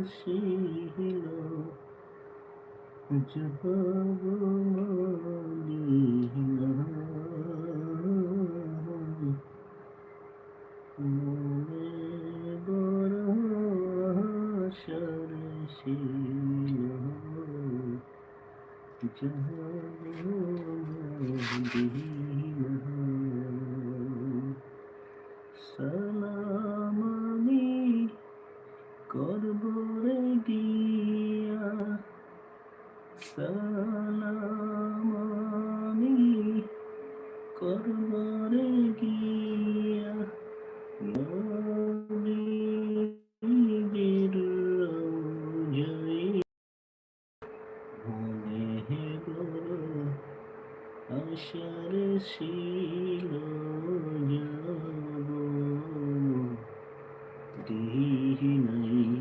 আসিল যাব মদিনা মনে বড় আশা ছিল যাব মদিনা সালাম আমি করব রে গিয়া সালাম আমি করব রে গিয়া নবীজির রওজায় মনে বড় আশার ছিল যাব মদিনায়